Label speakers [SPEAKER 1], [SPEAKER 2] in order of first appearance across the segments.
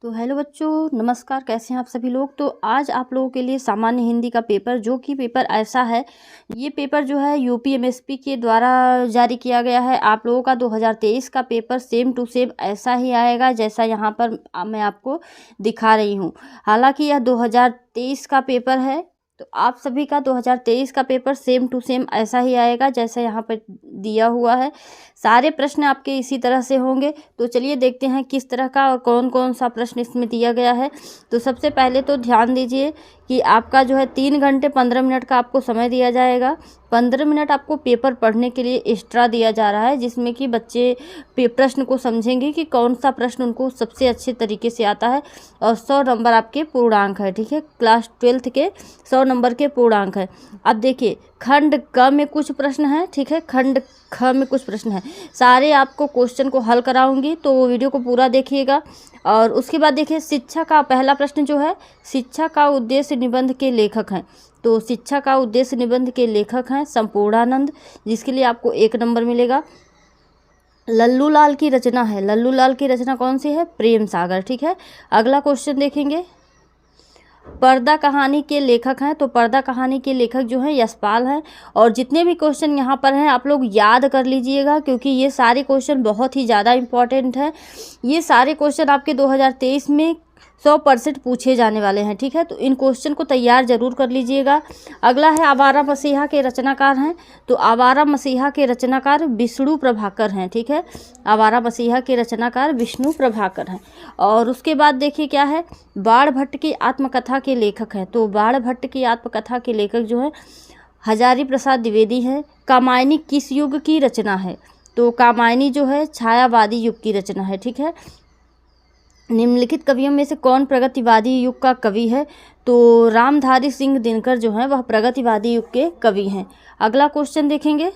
[SPEAKER 1] तो हेलो बच्चों, नमस्कार। कैसे हैं आप सभी लोग। तो आज आप लोगों के लिए सामान्य हिंदी का पेपर, जो कि पेपर ऐसा है, ये पेपर जो है यूपीएमएसपी के द्वारा जारी किया गया है। आप लोगों का 2023 का पेपर सेम टू सेम ऐसा ही आएगा जैसा यहाँ पर मैं आपको दिखा रही हूँ। हालांकि यह 2023 का पेपर है, तो आप सभी का 2023 का पेपर सेम टू सेम ऐसा ही आएगा जैसा यहाँ पर दिया हुआ है। सारे प्रश्न आपके इसी तरह से होंगे। तो चलिए देखते हैं किस तरह का और कौन कौन सा प्रश्न इसमें दिया गया है। तो सबसे पहले तो ध्यान दीजिए कि आपका जो है 3 घंटे 15 मिनट का आपको समय दिया जाएगा। 15 मिनट आपको पेपर पढ़ने के लिए एक्स्ट्रा दिया जा रहा है, जिसमें कि बच्चे प्रश्न को समझेंगे कि कौन सा प्रश्न उनको सबसे अच्छे तरीके से आता है। और 100 नंबर आपके पूर्णांक है, ठीक है। क्लास 12th के 100 नंबर के पूर्णांक है। अब देखिए, खंड क में कुछ प्रश्न है, ठीक है, खंड ख में कुछ प्रश्न है। सारे आपको क्वेश्चन को हल कराऊंगी, तो वीडियो को पूरा देखिएगा। और उसके बाद देखिए, शिक्षा का पहला प्रश्न जो है, शिक्षा का उद्देश्य निबंध के लेखक हैं। तो शिक्षा का उद्देश्य निबंध के लेखक हैं संपूर्णानंद, जिसके लिए आपको 1 नंबर मिलेगा। लल्लू लाल की रचना है, लल्लू लाल की रचना कौन सी है? प्रेम सागर, ठीक है। अगला क्वेश्चन देखेंगे, पर्दा कहानी के लेखक हैं। तो पर्दा कहानी के लेखक जो हैं यशपाल हैं। और जितने भी क्वेश्चन यहाँ पर हैं आप लोग याद कर लीजिएगा, क्योंकि ये सारे क्वेश्चन बहुत ही ज़्यादा इम्पॉर्टेंट हैं। ये सारे क्वेश्चन आपके 2023 में 100% पूछे जाने वाले हैं, ठीक है। तो इन क्वेश्चन को तैयार जरूर कर लीजिएगा। अगला है, आवारा मसीहा के रचनाकार हैं। तो आवारा मसीहा के रचनाकार विष्णु प्रभाकर हैं, ठीक है। आवारा मसीहा के रचनाकार विष्णु प्रभाकर हैं। और उसके बाद देखिए क्या है, बाण भट्ट की आत्मकथा के लेखक हैं। तो बाण भट्ट की आत्मकथा के लेखक जो हैं हजारी प्रसाद द्विवेदी हैं। कामायनी किस युग की रचना है? तो कामायनी जो है छायावादी युग की रचना है, ठीक है। निम्नलिखित कवियों में से कौन प्रगतिवादी युग का कवि है? तो रामधारी सिंह दिनकर जो है वह प्रगतिवादी युग के कवि हैं। अगला क्वेश्चन देखेंगे,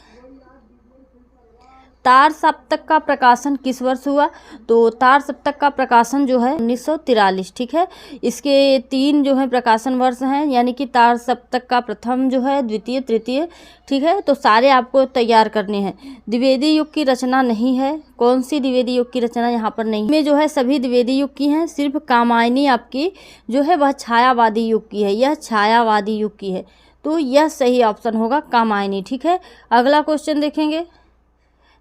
[SPEAKER 1] तार सप्तक का प्रकाशन किस वर्ष हुआ? तो तार सप्तक का प्रकाशन जो है 1943, ठीक है। इसके 3 जो है प्रकाशन वर्ष हैं, यानी कि तार सप्तक का प्रथम जो है, द्वितीय, तृतीय, ठीक है। तो सारे आपको तैयार करने हैं। द्विवेदी युग की रचना नहीं है। कौन सी द्विवेदी युग की रचना यहाँ पर नहीं में जो है सभी द्विवेदी युग की हैं। सिर्फ कामायनी आपकी जो है वह छायावादी युग की है, यह छायावादी युग की है। तो यह सही ऑप्शन होगा, कामायनी, ठीक है। अगला क्वेश्चन देखेंगे,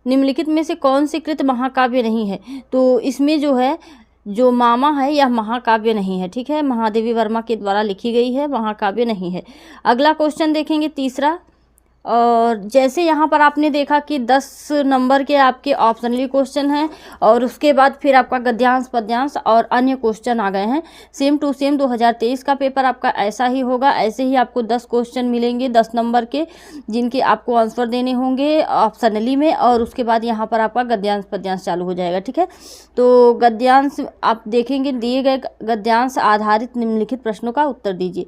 [SPEAKER 1] निम्नलिखित में से कौन सी कृत महाकाव्य नहीं है? तो इसमें जो है, जो मामा है यह महाकाव्य नहीं है, ठीक है। महादेवी वर्मा के द्वारा लिखी गई है, महाकाव्य नहीं है। अगला क्वेश्चन देखेंगे, तीसरा। और जैसे यहाँ पर आपने देखा कि 10 नंबर के आपके ऑप्शनली क्वेश्चन हैं, और उसके बाद फिर आपका गद्यांश, पद्यांश और अन्य क्वेश्चन आ गए हैं। सेम टू सेम 2023 का पेपर आपका ऐसा ही होगा। ऐसे ही आपको 10 क्वेश्चन मिलेंगे 10 नंबर के, जिनके आपको आंसर देने होंगे ऑप्शनली में, और उसके बाद यहाँ पर आपका गद्यांश, पद्यांश चालू हो जाएगा, ठीक है। तो गद्यांश आप देखेंगे, दिए गए गद्यांश आधारित निम्नलिखित प्रश्नों का उत्तर दीजिए।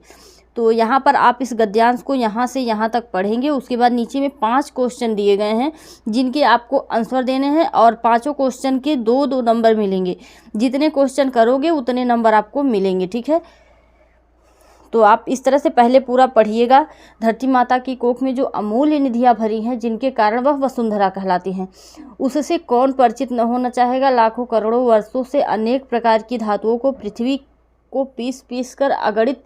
[SPEAKER 1] तो यहाँ पर आप इस गद्यांश को यहाँ से यहाँ तक पढ़ेंगे। उसके बाद नीचे में 5 क्वेश्चन दिए गए हैं, जिनके आपको आंसर देने हैं, और 5 क्वेश्चन के 2-2 नंबर मिलेंगे। जितने क्वेश्चन करोगे उतने नंबर आपको मिलेंगे, ठीक है। तो आप इस तरह से पहले पूरा पढ़िएगा। धरती माता की कोख में जो अमूल्य निधियाँ भरी हैं, जिनके कारण वह वसुंधरा कहलाती हैं, उससे कौन परिचित न होना चाहेगा? लाखों करोड़ों वर्षों से अनेक प्रकार की धातुओं को पृथ्वी को पीस कर अगणित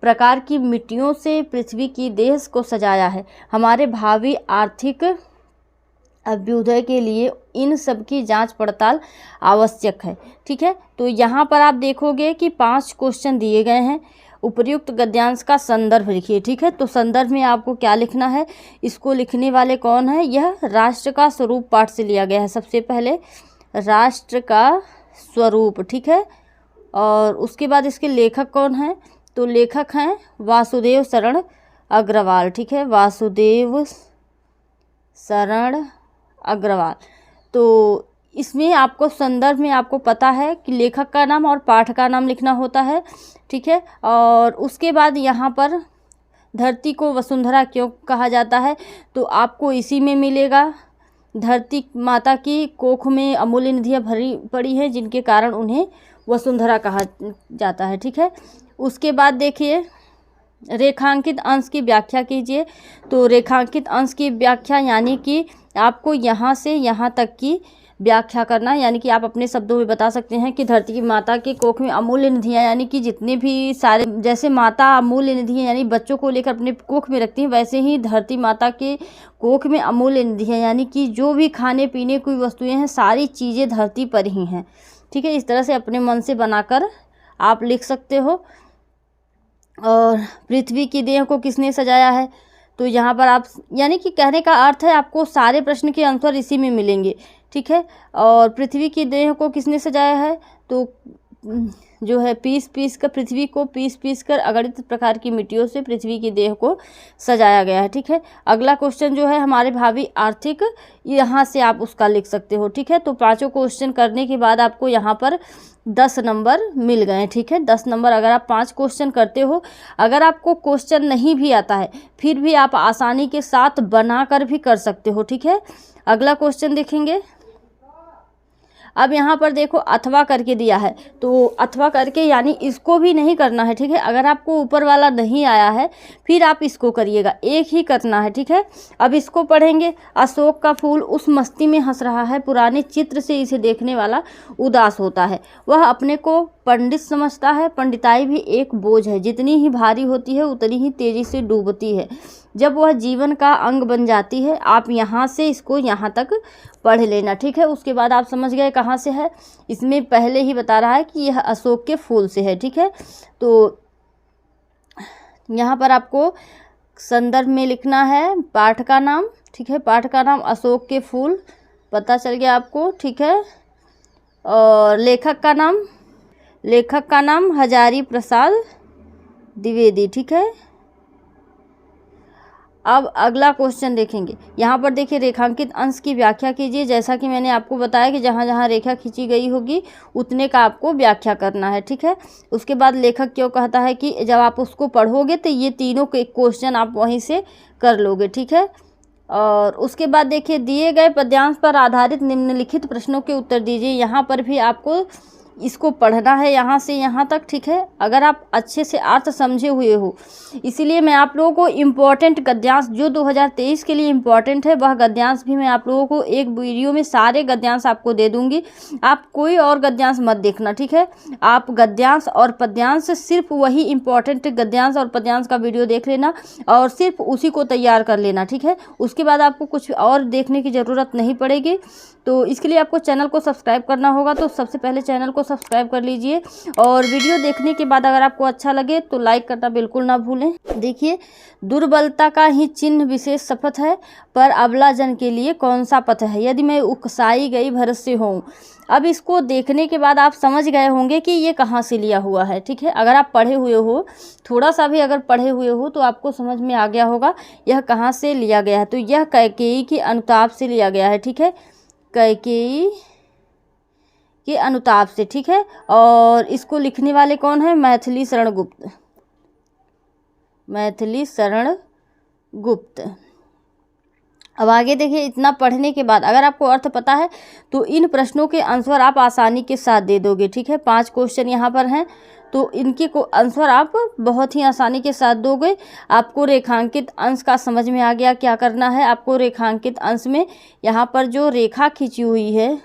[SPEAKER 1] प्रकार की मिट्टियों से पृथ्वी की देह को सजाया है। हमारे भावी आर्थिक अभ्युदय के लिए इन सब की जांच पड़ताल आवश्यक है, ठीक है। तो यहाँ पर आप देखोगे कि 5 क्वेश्चन दिए गए हैं। उपर्युक्त गद्यांश का संदर्भ लिखिए, ठीक है। तो संदर्भ में आपको क्या लिखना है? इसको लिखने वाले कौन है? यह राष्ट्र का स्वरूप पाठ से लिया गया है। सबसे पहले राष्ट्र का स्वरूप, ठीक है। और उसके बाद इसके लेखक कौन हैं? तो लेखक हैं वासुदेव शरण अग्रवाल, ठीक है, वासुदेव शरण अग्रवाल। तो इसमें आपको संदर्भ में आपको पता है कि लेखक का नाम और पाठ का नाम लिखना होता है, ठीक है। और उसके बाद यहाँ पर धरती को वसुंधरा क्यों कहा जाता है? तो आपको इसी में मिलेगा। धरती माता की कोख में अमूल्य निधियाँ भरी पड़ी हैं, जिनके कारण उन्हें वसुंधरा कहा जाता है, ठीक है। उसके बाद देखिए, रेखांकित अंश की व्याख्या कीजिए। तो रेखांकित अंश की व्याख्या यानी कि आपको यहाँ से यहाँ तक की व्याख्या करना, यानी कि आप अपने शब्दों में बता सकते हैं कि धरती की माता के कोख में अमूल्य निधियाँ, यानी कि जितने भी सारे, जैसे माता अमूल्य निधियाँ यानी बच्चों को लेकर अपने कोख में रखती हैं, वैसे ही धरती माता के कोख में अमूल्य निधियाँ, यानी कि जो भी खाने पीने की वस्तुएं हैं सारी चीज़ें धरती पर ही हैं। ठीक है, इस तरह से अपने मन से बनाकर आप लिख सकते हो। और पृथ्वी की देह को किसने सजाया है, तो यहाँ पर आप, यानी कि कहने का अर्थ है आपको सारे प्रश्न के आंसर इसी में मिलेंगे। ठीक है, और पृथ्वी की देह को किसने सजाया है, तो जो है पृथ्वी को पीस कर अगणित प्रकार की मिट्टियों से पृथ्वी की देह को सजाया गया है। ठीक है, अगला क्वेश्चन जो है हमारे भावी आर्थिक, यहाँ से आप उसका लिख सकते हो। ठीक है, तो 5 क्वेश्चन करने के बाद आपको यहाँ पर 10 नंबर मिल गए। ठीक है, 10 नंबर अगर आप 5 क्वेश्चन करते हो। अगर आपको क्वेश्चन नहीं भी आता है फिर भी आप आसानी के साथ बना कर भी कर सकते हो। ठीक है, अगला क्वेश्चन देखेंगे। अब यहाँ पर देखो अथवा करके दिया है, तो अथवा करके यानी इसको भी नहीं करना है। ठीक है, अगर आपको ऊपर वाला नहीं आया है फिर आप इसको करिएगा, एक ही करना है। ठीक है, अब इसको पढ़ेंगे। अशोक का फूल उस मस्ती में हंस रहा है, पुराने चित्र से इसे देखने वाला उदास होता है। वह अपने को पंडित समझता है, पंडिताई भी एक बोझ है, जितनी ही भारी होती है उतनी ही तेजी से डूबती है। जब वह जीवन का अंग बन जाती है। आप यहाँ से इसको यहाँ तक पढ़ लेना। ठीक है, उसके बाद आप समझ गए कहाँ से है, इसमें पहले ही बता रहा है कि यह अशोक के फूल से है। ठीक है, तो यहाँ पर आपको संदर्भ में लिखना है पाठ का नाम। ठीक है, पाठ का नाम अशोक के फूल, पता चल गया आपको। ठीक है, और लेखक का नाम हजारी प्रसाद द्विवेदी। ठीक है, अब अगला क्वेश्चन देखेंगे। यहाँ पर देखिए रेखांकित अंश की व्याख्या कीजिए। जैसा कि मैंने आपको बताया कि जहाँ जहाँ रेखा खींची गई होगी उतने का आपको व्याख्या करना है। ठीक है, उसके बाद लेखक क्यों कहता है कि जब आप उसको पढ़ोगे तो ये तीनों के क्वेश्चन आप वहीं से कर लोगे। ठीक है, और उसके बाद देखिए दिए गए पद्यांश पर आधारित निम्नलिखित प्रश्नों के उत्तर दीजिए। यहाँ पर भी आपको इसको पढ़ना है यहाँ से यहाँ तक। ठीक है, अगर आप अच्छे से अर्थ समझे हुए हो, इसीलिए मैं आप लोगों को इम्पोर्टेंट गद्यांश जो 2023 के लिए इम्पोर्टेंट है वह गद्यांश भी मैं आप लोगों को एक वीडियो में सारे गद्यांश आपको दे दूंगी। आप कोई और गद्यांश मत देखना। ठीक है, आप गद्यांश और पद्यांश सिर्फ वही इम्पोर्टेंट गद्यांश और पद्यांश का वीडियो देख लेना और सिर्फ उसी को तैयार कर लेना। ठीक है, उसके बाद आपको कुछ और देखने की ज़रूरत नहीं पड़ेगी। तो इसके लिए आपको चैनल को सब्सक्राइब करना होगा, तो सबसे पहले चैनल को सब्सक्राइब कर लीजिए। और वीडियो देखने के बाद अगर आपको अच्छा लगे तो लाइक करना बिल्कुल ना भूलें। देखिए, दुर्बलता का ही चिन्ह विशेष शपथ है, पर अबला जन के लिए कौन सा पथ है, यदि मैं उकसाई गई भरत से हूँ। अब इसको देखने के बाद आप समझ गए होंगे कि ये कहाँ से लिया हुआ है। ठीक है, अगर आप पढ़े हुए हो, थोड़ा सा भी अगर पढ़े हुए हो तो आपको समझ में आ गया होगा यह कहाँ से लिया गया है। तो यह कैकेयी के अनुताप से लिया गया है। ठीक है, कैकेयी के अनुताप से। ठीक है, और इसको लिखने वाले कौन है, मैथिली शरण गुप्त। अब आगे देखिए, इतना पढ़ने के बाद अगर आपको अर्थ पता है तो इन प्रश्नों के आंसर आप आसानी के साथ दे दोगे। ठीक है, 5 क्वेश्चन यहाँ पर हैं तो इनके को आंसर आप बहुत ही आसानी के साथ दोगे। आपको रेखांकित अंश का समझ में आ गया क्या करना है। आपको रेखांकित अंश में यहाँ पर जो रेखा खींची हुई है,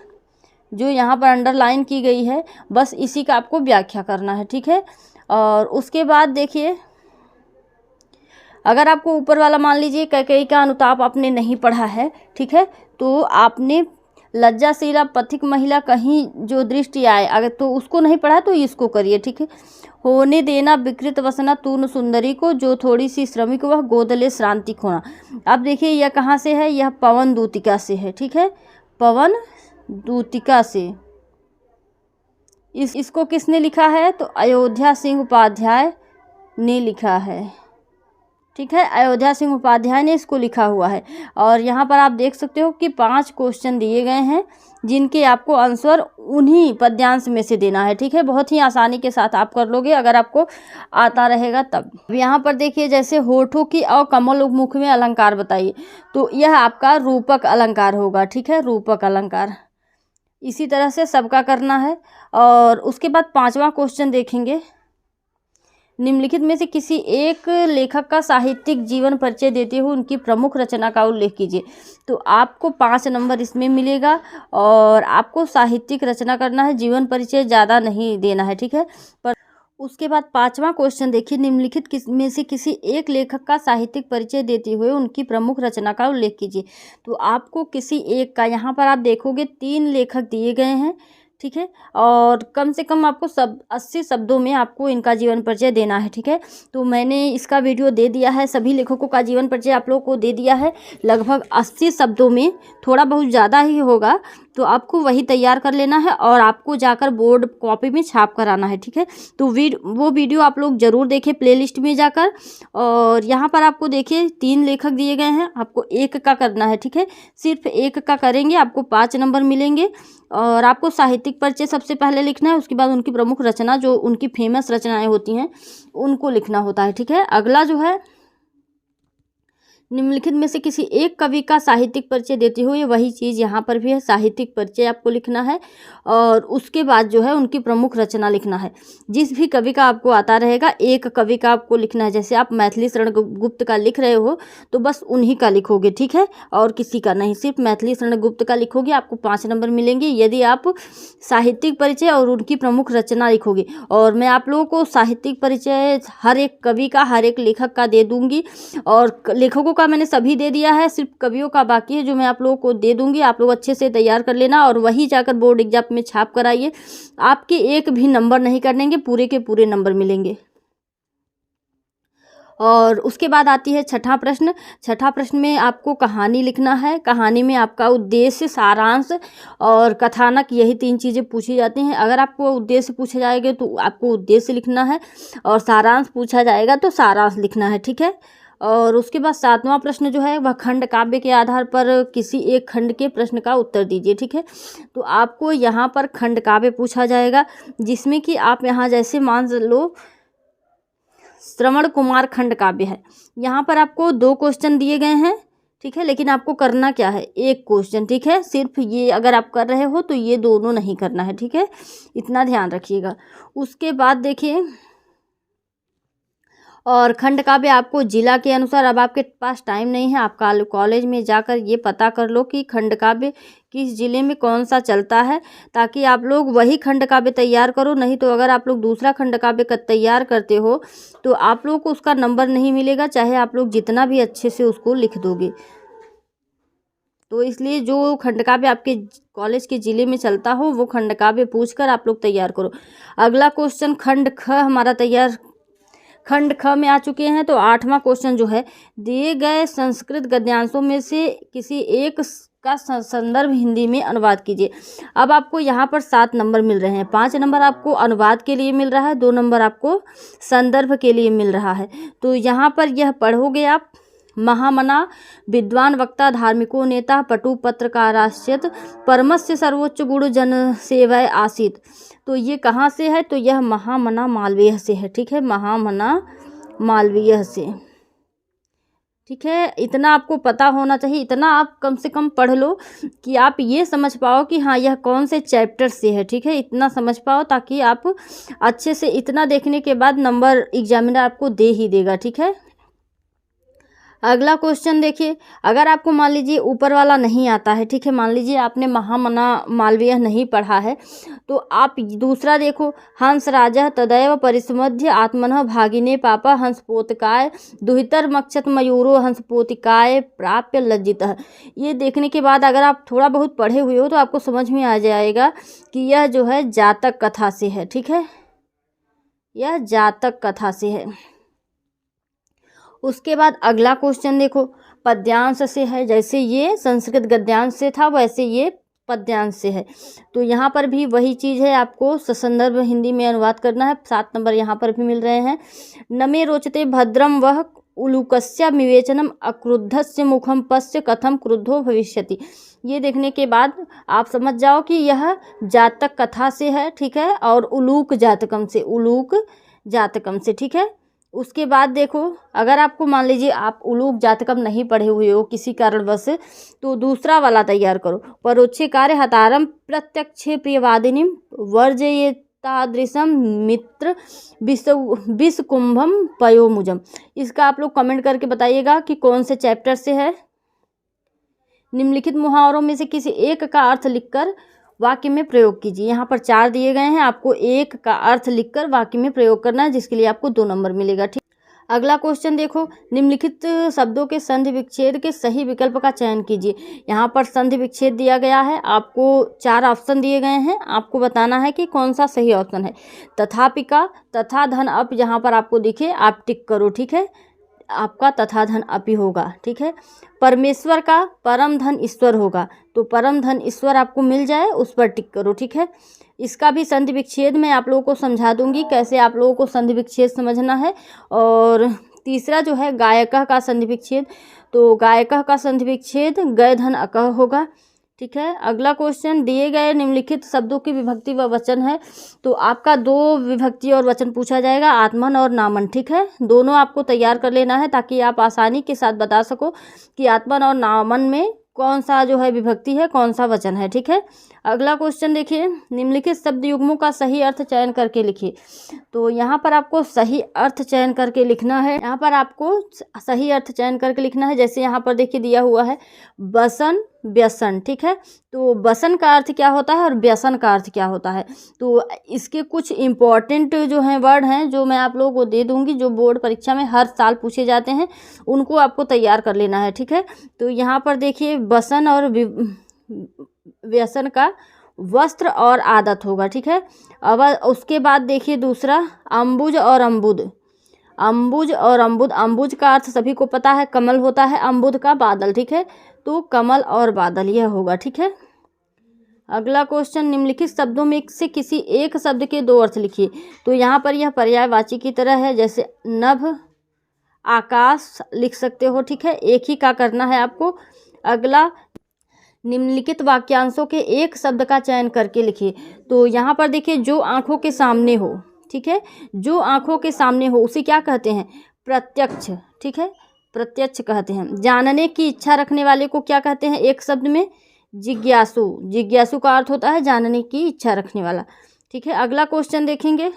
[SPEAKER 1] जो यहाँ पर अंडरलाइन की गई है, बस इसी का आपको व्याख्या करना है। ठीक है, और उसके बाद देखिए, अगर आपको ऊपर वाला मान लीजिए कैकेयी का अनुताप आपने नहीं पढ़ा है, ठीक है, तो आपने लज्जाशीला पथिक महिला कहीं जो दृष्टि आए, अगर तो उसको नहीं पढ़ा तो इसको करिए। ठीक है, होने देना विकृत वसना तून सुंदरी को, जो थोड़ी सी श्रमिक वह गोदले श्रांति खोना। अब देखिए यह कहाँ से है, यह पवन दूतिका से है। ठीक है, पवन दूतिका से। इसको किसने लिखा है, तो अयोध्या सिंह उपाध्याय ने लिखा है। ठीक है, अयोध्या सिंह उपाध्याय ने इसको लिखा हुआ है। और यहाँ पर आप देख सकते हो कि 5 क्वेश्चन दिए गए हैं जिनके आपको आंसर उन्हीं पद्यांश में से देना है। ठीक है, बहुत ही आसानी के साथ आप कर लोगे अगर आपको आता रहेगा तब। यहाँ पर देखिए, जैसे होठों की और कमल मुख में अलंकार बताइए, तो यह आपका रूपक अलंकार होगा। ठीक है, रूपक अलंकार। इसी तरह से सबका करना है। और उसके बाद 5वां क्वेश्चन देखेंगे। निम्नलिखित में से किसी एक लेखक का साहित्यिक जीवन परिचय देते हुए उनकी प्रमुख रचना का उल्लेख कीजिए। तो आपको 5 नंबर इसमें मिलेगा और आपको साहित्यिक रचना करना है, जीवन परिचय ज़्यादा नहीं देना है, ठीक है। पर उसके बाद 5वां क्वेश्चन देखिए, निम्नलिखित में से किसी एक लेखक का साहित्यिक परिचय देते हुए उनकी प्रमुख रचना का उल्लेख कीजिए। तो आपको किसी एक का, यहाँ पर आप देखोगे 3 लेखक दिए गए हैं, ठीक है, और कम से कम आपको 80 शब्दों में आपको इनका जीवन परिचय देना है, ठीक है। तो मैंने इसका वीडियो दे दिया है, सभी लेखकों का जीवन परिचय आप लोगों को दे दिया है लगभग 80 शब्दों में, थोड़ा बहुत ज़्यादा ही होगा, तो आपको वही तैयार कर लेना है और आपको जाकर बोर्ड कॉपी में छाप कर आना है, ठीक है। तो वो वीडियो आप लोग ज़रूर देखें प्लेलिस्ट में जाकर। और यहाँ पर आपको देखिए 3 लेखक दिए गए हैं, आपको एक का करना है, ठीक है, सिर्फ एक का करेंगे आपको 5 नंबर मिलेंगे। और आपको साहित्यिक परिचय सबसे पहले लिखना है, उसके बाद उनकी प्रमुख रचना, जो उनकी फेमस रचनाएं होती हैं, उनको लिखना होता है, ठीक है। अगला जो है, निम्नलिखित में से किसी एक कवि का साहित्यिक परिचय देते हुए, वही चीज़ यहाँ पर भी है, साहित्यिक परिचय आपको लिखना है और उसके बाद जो है उनकी प्रमुख रचना लिखना है। जिस भी कवि का आपको आता रहेगा, एक कवि का आपको लिखना है। जैसे आप मैथिली शरण गुप्त का लिख रहे हो तो बस उन्हीं का लिखोगे, ठीक है, और किसी का नहीं, सिर्फ मैथिली शरण गुप्त का लिखोगे, आपको 5 नंबर मिलेंगे यदि आप साहित्यिक परिचय और उनकी प्रमुख रचना लिखोगे। और मैं आप लोगों को साहित्यिक परिचय हर एक कवि का, हर एक लेखक का दे दूँगी, और लेखकों का मैंने सभी दे दिया है, सिर्फ कवियों का बाकी है जो मैं आप लोगों को दे दूंगी। आप लोग अच्छे से तैयार कर लेना और वही जाकर बोर्ड एग्जाम में छाप कर आइए। आपके एक भी नंबर नहीं कटेंगे, पूरे के पूरे नंबर मिलेंगे। और उसके बाद आती है छठा प्रश्न। छठा प्रश्न में आपको कहानी लिखना है। कहानी में आपका उद्देश्य, सारांश और कथानक, यही 3 चीज़ें पूछी जाती हैं। अगर आपको उद्देश्य पूछे जाएंगे तो आपको उद्देश्य लिखना है, और सारांश पूछा जाएगा तो सारांश लिखना है, ठीक है। और उसके बाद 7वां प्रश्न जो है वह खंड काव्य के आधार पर किसी एक खंड के प्रश्न का उत्तर दीजिए, ठीक है। तो आपको यहाँ पर खंड काव्य पूछा जाएगा, जिसमें कि आप यहाँ जैसे मान लो श्रवण कुमार खंड काव्य है, यहाँ पर आपको 2 क्वेश्चन दिए गए हैं, ठीक है, लेकिन आपको करना क्या है, एक क्वेश्चन, ठीक है। सिर्फ ये अगर आप कर रहे हो तो ये दोनों नहीं करना है, ठीक है, इतना ध्यान रखिएगा। उसके बाद देखिए, और खंड काव्य आपको जिला के अनुसार, अब आपके पास टाइम नहीं है, आप कॉलेज में जाकर ये पता कर लो कि खंड काव्य किस जिले में कौन सा चलता है, ताकि आप लोग वही खंड काव्य तैयार करो। नहीं तो अगर आप लोग दूसरा खंड काव्य का तैयार करते हो तो आप लोग को उसका नंबर नहीं मिलेगा, चाहे आप लोग जितना भी अच्छे से उसको लिख दोगे। तो इसलिए जो खंड काव्य आपके कॉलेज के ज़िले में चलता हो वो खंड काव्य पूछकर आप लोग तैयार करो। अगला क्वेश्चन खंड ख हमारा तैयार, खंड ख में आ चुके हैं। तो 8वां क्वेश्चन जो है, दिए गए संस्कृत गद्यांशों में से किसी एक का संदर्भ हिंदी में अनुवाद कीजिए। अब आपको यहाँ पर 7 नंबर मिल रहे हैं, 5 नंबर आपको अनुवाद के लिए मिल रहा है, 2 नंबर आपको संदर्भ के लिए मिल रहा है। तो यहाँ पर यह पढ़ोगे आप, महामना विद्वान वक्ता धार्मिको नेता पटु पत्रकाराश्चेत परमस्य सर्वोच्च गुण जन सेवय आसीत। तो ये कहाँ से है, तो यह महामना मालवीय से है, ठीक है, महामना मालवीय से, ठीक है। इतना आपको पता होना चाहिए, इतना आप कम से कम पढ़ लो कि आप ये समझ पाओ कि हाँ यह कौन से चैप्टर से है, ठीक है, इतना समझ पाओ ताकि आप अच्छे से, इतना देखने के बाद नंबर एग्जामिनर आपको दे ही देगा, ठीक है। अगला क्वेश्चन देखिए, अगर आपको मान लीजिए ऊपर वाला नहीं आता है, ठीक है, मान लीजिए आपने महामना मालवीय नहीं पढ़ा है, तो आप दूसरा देखो, हंस राजा तदैव परिसमध्य आत्मनः भागिने पापा हंसपोतकाय दुहितर मक्षत मयूरो हंसपोतिकाय प्राप्य लज्जितः। ये देखने के बाद अगर आप थोड़ा बहुत पढ़े हुए हो तो आपको समझ में आ जाएगा कि यह जो है जातक कथा से है, ठीक है, यह जातक कथा से है। उसके बाद अगला क्वेश्चन देखो, पद्यांश से है, जैसे ये संस्कृत गद्यांश से था वैसे ये पद्यांश से है। तो यहाँ पर भी वही चीज़ है, आपको ससंदर्भ हिंदी में अनुवाद करना है। 7 नंबर यहाँ पर भी मिल रहे हैं। नमे रोचते भद्रम वह उलूकस्य विवेचनम अक्रुद्धस्य मुखम पश्य कथम क्रुद्धो भविष्यति। ये देखने के बाद आप समझ जाओ कि यह जातक कथा से है, ठीक है, और उलूक जातकम से, उलूक जातकम से, ठीक है। उसके बाद देखो, अगर आपको मान लीजिए आप उलूक जातकम नहीं पढ़े हुए हो किसी कारणवश, तो दूसरा वाला तैयार करो, परोक्षे कार्य हतारम प्रत्यक्षे प्रियवादिनीम वर्जयेत तादृशम मित्र विषकुंभम पयोमुजम। इसका आप लोग कमेंट करके बताइएगा कि कौन से चैप्टर से है। निम्नलिखित मुहावरों में से किसी एक का अर्थ लिखकर वाक्य में प्रयोग कीजिए। यहाँ पर 4 दिए गए हैं, आपको एक का अर्थ लिखकर वाक्य में प्रयोग करना है, जिसके लिए आपको 2 नंबर मिलेगा। ठीक, अगला क्वेश्चन देखो, निम्नलिखित शब्दों के संधि विच्छेद के सही विकल्प का चयन कीजिए। यहाँ पर संधि विच्छेद दिया गया है, आपको 4 ऑप्शन दिए गए हैं, आपको बताना है कि कौन सा सही ऑप्शन है। तथापि का तथा धन अप, यहाँ पर आपको दिखे आप टिक करो। ठीक है, आपका तथा धन अपि होगा। ठीक है, परमेश्वर का परम धन ईश्वर होगा, तो परम धन ईश्वर आपको मिल जाए उस पर टिक करो। ठीक है, इसका भी संधि विच्छेद मैं आप लोगों को समझा दूंगी कैसे आप लोगों को संधि विच्छेद समझना है। और तीसरा जो है गायकः का संधि विच्छेद, तो गायकः का संधि विच्छेद गय धन अकह होगा। ठीक है, अगला क्वेश्चन, दिए गए निम्नलिखित शब्दों की विभक्ति व वचन है, तो आपका 2 विभक्ति और वचन पूछा जाएगा, आत्मन और नामन। ठीक है, दोनों आपको तैयार कर लेना है ताकि आप आसानी के साथ बता सको कि आत्मन और नामन में कौन सा जो है विभक्ति है, कौन सा वचन है। ठीक है, अगला क्वेश्चन देखिए, निम्नलिखित शब्द युग्मों का सही अर्थ चयन करके लिखिए। तो यहाँ पर आपको सही अर्थ चयन करके लिखना है, यहाँ पर आपको सही अर्थ चयन करके लिखना है। जैसे यहाँ पर देखिए दिया हुआ है बसन व्यसन। ठीक है, तो बसन का अर्थ क्या होता है और व्यसन का अर्थ क्या होता है, तो इसके कुछ इम्पॉर्टेंट जो हैं वर्ड हैं जो मैं आप लोगों को दे दूंगी, जो बोर्ड परीक्षा में हर साल पूछे जाते हैं, उनको आपको तैयार कर लेना है। ठीक है, तो यहाँ पर देखिए बसन और व्यसन का वस्त्र और आदत होगा। ठीक है, अब उसके बाद देखिए दूसरा अम्बुज और अम्बुद। अम्बुज और अम्बुद, अम्बुज का अर्थ सभी को पता है कमल होता है, अम्बुद का बादल। ठीक है, तो कमल और बादल यह होगा। ठीक है, अगला क्वेश्चन, निम्नलिखित शब्दों में से किसी एक शब्द के 2 अर्थ लिखिए। तो यहाँ पर यह पर्यायवाची की तरह है, जैसे नभ आकाश लिख सकते हो। ठीक है, एक ही का करना है आपको। अगला, निम्नलिखित वाक्यांशों के एक शब्द का चयन करके लिखिए। तो यहाँ पर देखिए जो आंखों के सामने हो। ठीक है, जो आंखों के सामने हो उसे क्या कहते हैं, प्रत्यक्ष। ठीक है, प्रत्यक्ष कहते हैं। जानने की इच्छा रखने वाले को क्या कहते हैं एक शब्द में, जिज्ञासु। जिज्ञासु का अर्थ होता है जानने की इच्छा रखने वाला। ठीक है, अगला क्वेश्चन देखेंगे,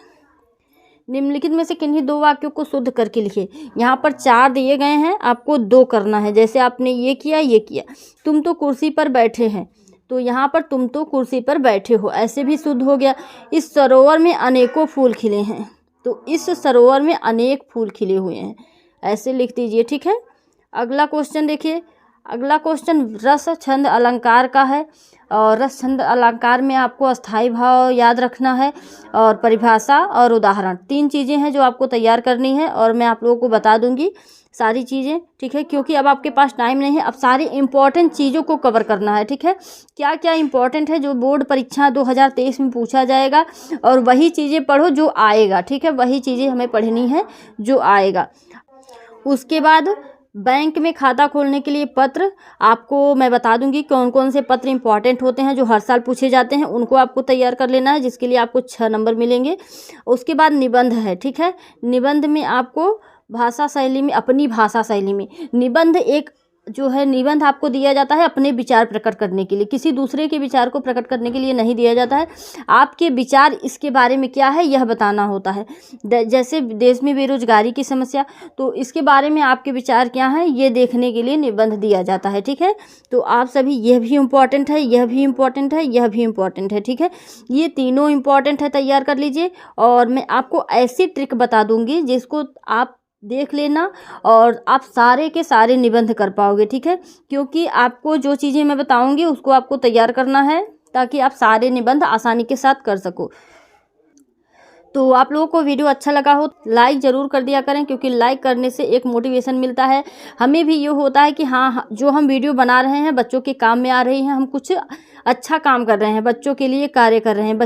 [SPEAKER 1] निम्नलिखित में से किन्हीं 2 वाक्यों को शुद्ध करके लिखिए। यहाँ पर 4 दिए गए हैं, आपको 2 करना है। जैसे आपने ये किया, ये किया, तुम तो कुर्सी पर बैठे हैं, तो यहाँ पर तुम तो कुर्सी पर बैठे हो, ऐसे भी शुद्ध हो गया। इस सरोवर में अनेकों फूल खिले हैं, तो इस सरोवर में अनेक फूल खिले हुए हैं, ऐसे लिख दीजिए। ठीक है, अगला क्वेश्चन देखिए, अगला क्वेश्चन रस छंद अलंकार का है, और रस छंद अलंकार में आपको अस्थाई भाव याद रखना है, और परिभाषा और उदाहरण 3 चीज़ें हैं जो आपको तैयार करनी है, और मैं आप लोगों को बता दूंगी सारी चीज़ें। ठीक है, क्योंकि अब आपके पास टाइम नहीं है, अब सारी इंपॉर्टेंट चीज़ों को कवर करना है। ठीक है, क्या क्या इंपॉर्टेंट है जो बोर्ड परीक्षा 2023 में पूछा जाएगा, और वही चीज़ें पढ़ो जो आएगा। ठीक है, वही चीज़ें हमें पढ़नी है जो आएगा। उसके बाद बैंक में खाता खोलने के लिए पत्र, आपको मैं बता दूंगी कौन कौन से पत्र इंपॉर्टेंट होते हैं जो हर साल पूछे जाते हैं, उनको आपको तैयार कर लेना है, जिसके लिए आपको 6 नंबर मिलेंगे। उसके बाद निबंध है। ठीक है, निबंध में आपको भाषा शैली में, अपनी भाषा शैली में निबंध एक जो है, निबंध आपको दिया जाता है अपने विचार प्रकट करने के लिए, किसी दूसरे के विचार को प्रकट करने के लिए नहीं दिया जाता है। आपके विचार इसके बारे में क्या है यह बताना होता है। जैसे देश में बेरोजगारी की समस्या, तो इसके बारे में आपके विचार क्या हैं ये देखने के लिए निबंध दिया जाता है। ठीक है, तो आप सभी, यह भी इम्पॉर्टेंट है, यह भी इम्पॉर्टेंट है, यह भी इम्पॉर्टेंट है। ठीक है, ये तीनों इम्पॉर्टेंट है, तैयार कर लीजिए। और मैं आपको ऐसी ट्रिक बता दूंगी जिसको आप देख लेना और आप सारे के सारे निबंध कर पाओगे। ठीक है, क्योंकि आपको जो चीज़ें मैं बताऊंगी उसको आपको तैयार करना है ताकि आप सारे निबंध आसानी के साथ कर सको। तो आप लोगों को वीडियो अच्छा लगा हो लाइक ज़रूर कर दिया करें, क्योंकि लाइक करने से एक मोटिवेशन मिलता है, हमें भी ये होता है कि हाँ जो हम वीडियो बना रहे हैं बच्चों के काम में आ रही हैं, हम कुछ अच्छा काम कर रहे हैं, बच्चों के लिए कार्य कर रहे हैं,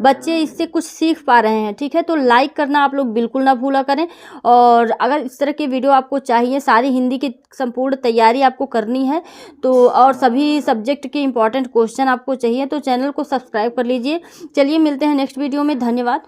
[SPEAKER 1] बच्चे इससे कुछ सीख पा रहे हैं। ठीक है, तो लाइक करना आप लोग बिल्कुल ना भूला करें। और अगर इस तरह के वीडियो आपको चाहिए, सारी हिंदी की संपूर्ण तैयारी आपको करनी है, तो और सभी सब्जेक्ट के इंपॉर्टेंट क्वेश्चन आपको चाहिए, तो चैनल को सब्सक्राइब कर लीजिए। चलिए मिलते हैं नेक्स्ट वीडियो में, धन्यवाद।